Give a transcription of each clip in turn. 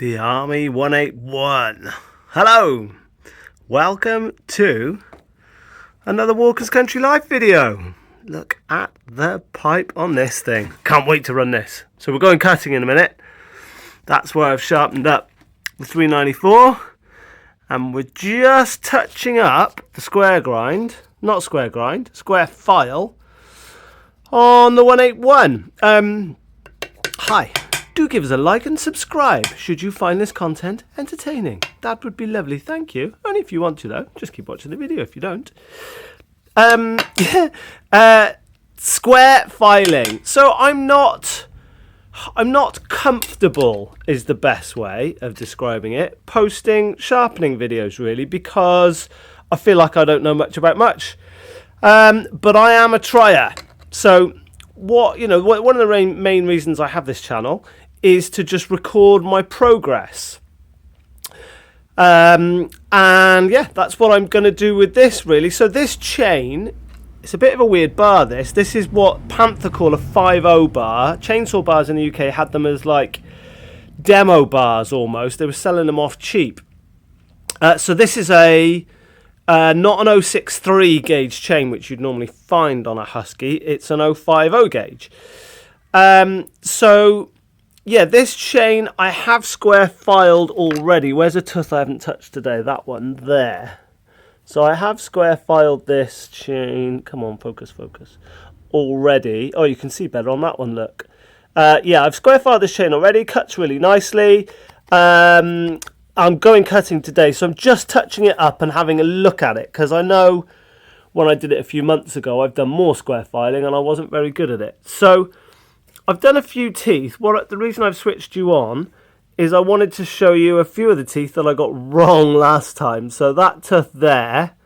The Army 181. Hello, welcome to another Walker's Country Life video. Look at the pipe on this thing. Can't wait to run this. So we're going cutting in a minute. That's where I've sharpened up the 394. And we're just touching up the square file on the 181. Hi. Do give us a like and subscribe should you find this content entertaining. That would be lovely, thank you. Only if you want to though, just keep watching the video if you don't. Square filing. So I'm not comfortable is the best way of describing it. Posting sharpening videos really, because I feel like I don't know much about much. But I am a trier. So one of the main reasons I have this channel is to just record my progress. And yeah, that's what I'm going to do with this really. So this chain, it's a bit of a weird bar this is what Panther call a 5.0 bar. Chainsaw bars in the UK had them as like demo bars almost. They were selling them off cheap. So this is a not an 063 gauge chain which you'd normally find on a Husky. It's an 050 gauge. So yeah, this chain I have square filed already. Where's a tooth I haven't touched today? That one there. So I have square filed this chain. Come on, focus already. Oh, you can see better on that one, look. Yeah, I've square filed this chain already. Cuts really nicely. I'm going cutting today, so I'm just touching it up and having a look at it, because I know when I did it a few months ago I've done more square filing and I wasn't very good at it. So I've done a few teeth. The reason I've switched you on is I wanted to show you a few of the teeth that I got wrong last time. So that tooth there,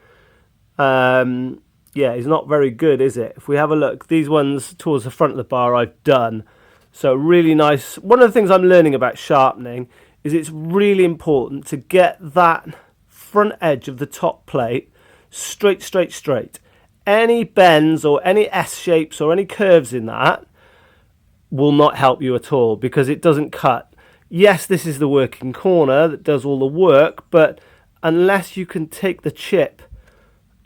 yeah, is not very good, is it? If we have a look, these ones towards the front of the bar I've done. So really nice. One of the things I'm learning about sharpening is it's really important to get that front edge of the top plate straight. Any bends or any S shapes or any curves in that will not help you at all, because it doesn't cut. Yes, this is the working corner that does all the work, but unless you can take the chip,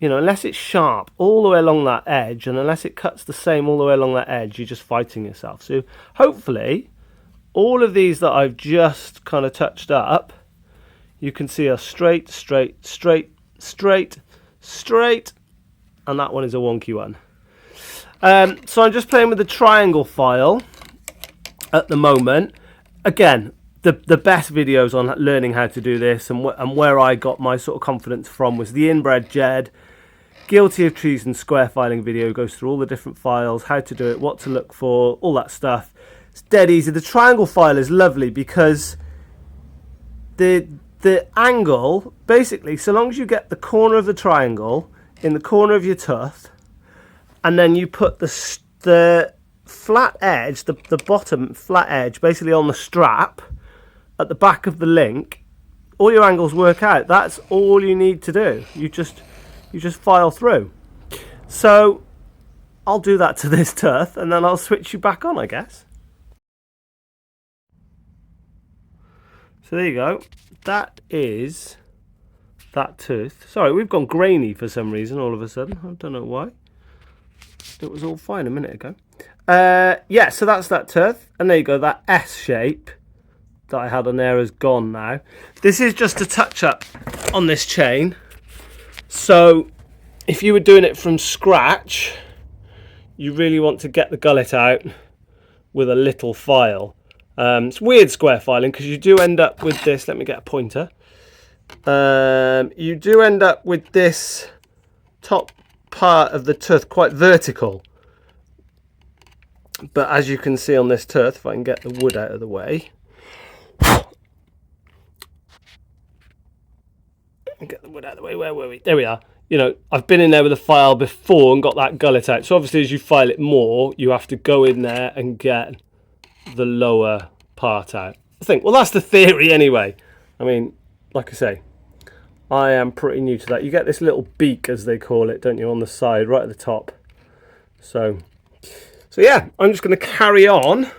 unless it's sharp all the way along that edge, and unless it cuts the same all the way along that edge, you're just fighting yourself. So hopefully all of these that I've just kind of touched up, you can see are straight, and that one is a wonky one. So I'm just playing with the triangle file at the moment. Again, the best videos on learning how to do this and where I got my sort of confidence from was the Inbred Jed Guilty of Treason square filing video. Goes through all the different files, how to do it, what to look for, all that stuff. It's dead easy. The triangle file is lovely because the angle, basically, so long as you get the corner of the triangle in the corner of your tooth, and then you put the flat edge, the bottom flat edge, basically on the strap at the back of the link, all your angles work out. That's all you need to do. You just file through. So I'll do that to this tooth and then I'll switch you back on, I guess. So there you go. That is that tooth. Sorry, we've gone grainy for some reason all of a sudden. I don't know why. It was all fine a minute ago. Yeah, so that's that tooth. And there you go, that S shape that I had on there is gone now. This is just a touch up on this chain. So if you were doing it from scratch, you really want to get the gullet out with a little file. It's weird square filing because you do end up with this. Let me get a pointer. You do end up with this top part of the tooth quite vertical. But as you can see on this tooth, if I can get the wood out of the way. Get the wood out of the way. Where were we? There we are. I've been in there with a file before and got that gullet out. So obviously as you file it more, you have to go in there and get the lower part out. I think, well, that's the theory anyway. I mean, like I say, I am pretty new to that. You get this little beak, as they call it, don't you, on the side, right at the top. So yeah, I'm just going to carry on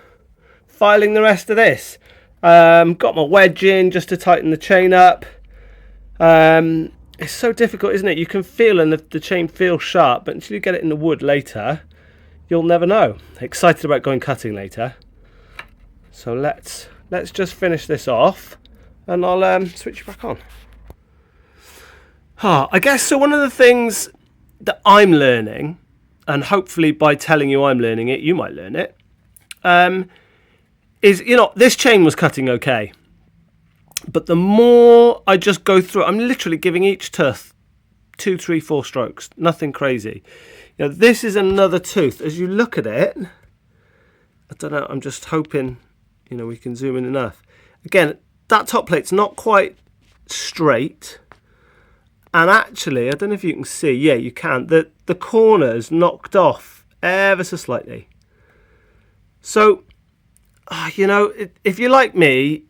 filing the rest of this. Got my wedge in just to tighten the chain up. It's so difficult, isn't it? You can feel, and the chain feels sharp, but until you get it in the wood later, you'll never know. Excited about going cutting later. So let's just finish this off, and I'll switch you back on. I guess so. One of the things that I'm learning, and hopefully by telling you I'm learning it, you might learn it, is, this chain was cutting okay. But the more I just go through, I'm literally giving each tooth 2, 3, 4 strokes. Nothing crazy. This is another tooth. As you look at it, I don't know, I'm just hoping, we can zoom in enough. Again, that top plate's not quite straight. And actually, I don't know if you can see. Yeah, you can. The corner's knocked off ever so slightly. So, if you're like me,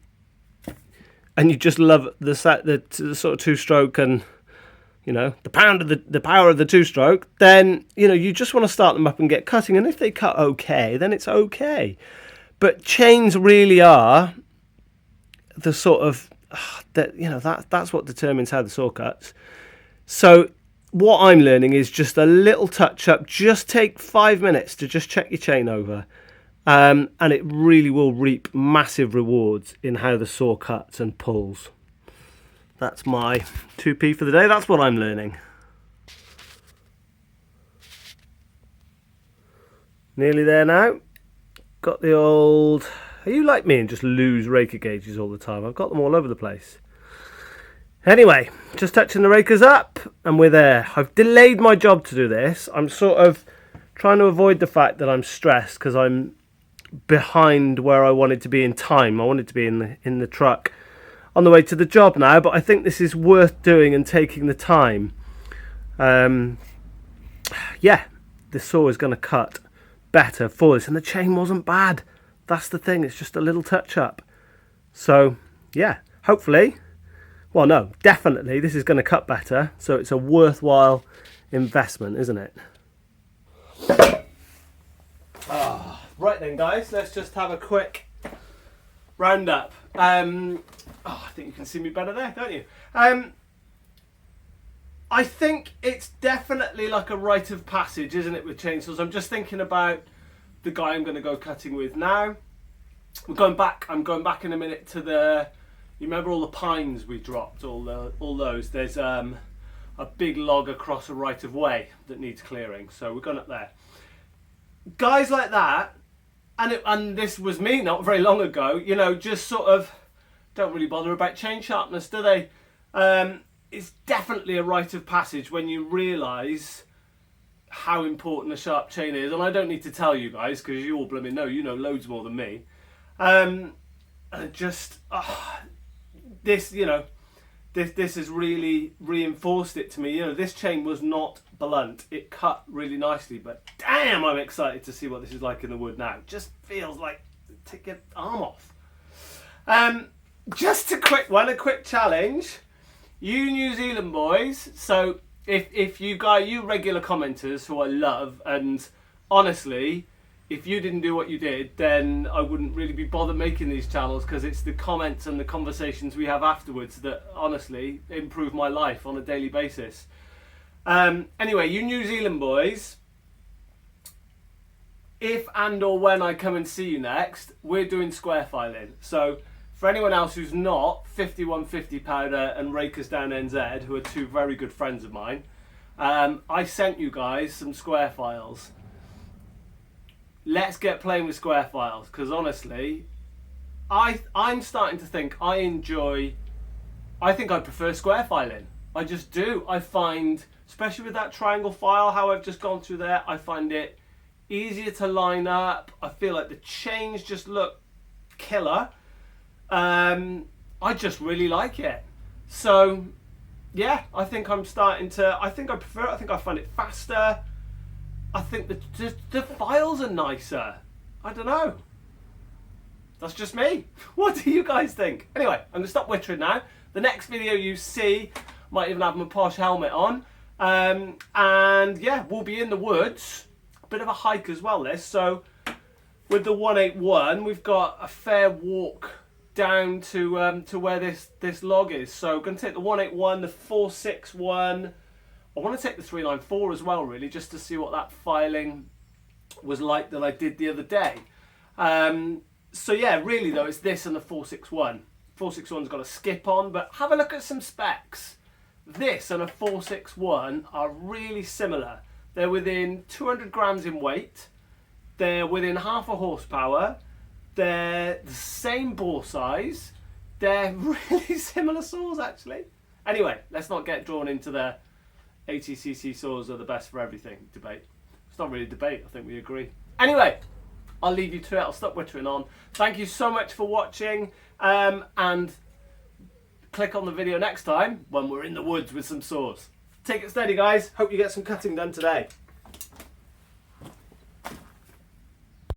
and you just love the sort of 2-stroke and the power of the 2-stroke, then you just want to start them up and get cutting. And if they cut okay, then it's okay. But chains really are the sort of that's what determines how the saw cuts. So what I'm learning is just a little touch up. Just take 5 minutes to just check your chain over. And it really will reap massive rewards in how the saw cuts and pulls. That's my 2p for the day. That's what I'm learning. Nearly there now. Got the old... Are you like me and just lose raker gauges all the time? I've got them all over the place. Anyway, just touching the rakers up and we're there. I've delayed my job to do this. I'm sort of trying to avoid the fact that I'm stressed because I'm behind where I wanted to be in time. I wanted to be in the truck on the way to the job now, but I think this is worth doing and taking the time. Yeah, the saw is going to cut better for this, and the chain wasn't bad. That's the thing, it's just a little touch up. So yeah, hopefully, well no, definitely this is going to cut better, so it's a worthwhile investment, isn't it? Right then guys, let's just have a quick roundup. I think you can see me better there, don't you? I think it's definitely like a rite of passage, isn't it, with chainsaws? I'm just thinking about the guy I'm going to go cutting with now. I'm going back in a minute to you remember all the pines we dropped, all those? There's a big log across a right of way that needs clearing, so we're going up there. Guys like that, and this was me not very long ago, just sort of don't really bother about chain sharpness, do they? It's definitely a rite of passage when you realise how important a sharp chain is, and I don't need to tell you guys because you all blooming know, you know loads more than me. And just this has really reinforced it to me. This chain was not blunt, it cut really nicely, but damn, I'm excited to see what this is like in the wood now. It just feels like take your arm off. Just a quick challenge, you New Zealand boys. So if you regular commenters who I love, and honestly, if you didn't do what you did, then I wouldn't really be bothered making these channels, because it's the comments and the conversations we have afterwards that honestly improve my life on a daily basis. Anyway, you New Zealand boys, if and or when I come and see you next, we're doing square filing. So for anyone else who's not, 5150 Powder and Rakers Down NZ, who are two very good friends of mine, I sent you guys some square files. Let's get playing with square files, because honestly, I'm starting to think I think I prefer square filing. I just do. I find, especially with that triangle file, how I've just gone through there, I find it easier to line up. I feel like the chains just look killer. I just really like it. So yeah, I think I'm starting to, I think I prefer it. I think I find it faster. I think the files are nicer. I don't know. That's just me. What do you guys think? Anyway, I'm going to stop wittering now. The next video you see might even have my posh helmet on. And yeah, we'll be in the woods. A bit of a hike as well, this. So with the 181, we've got a fair walk down to where this log is. So I'm going to take the 181, the 461. I want to take the 394 as well, really, just to see what that filing was like that I did the other day. So yeah, really though, it's this and the 461. 461's got a skip on, but have a look at some specs. This and a 461 are really similar. They're within 200 grams in weight. They're within half a horsepower. They're the same bore size. They're really similar saws, actually. Anyway, let's not get drawn into the 80cc saws are the best for everything debate. It's not really a debate, I think we agree. Anyway, I'll leave you to it. I'll stop wittering on. Thank you so much for watching, and click on the video next time when we're in the woods with some saws. Take it steady, guys. Hope you get some cutting done today.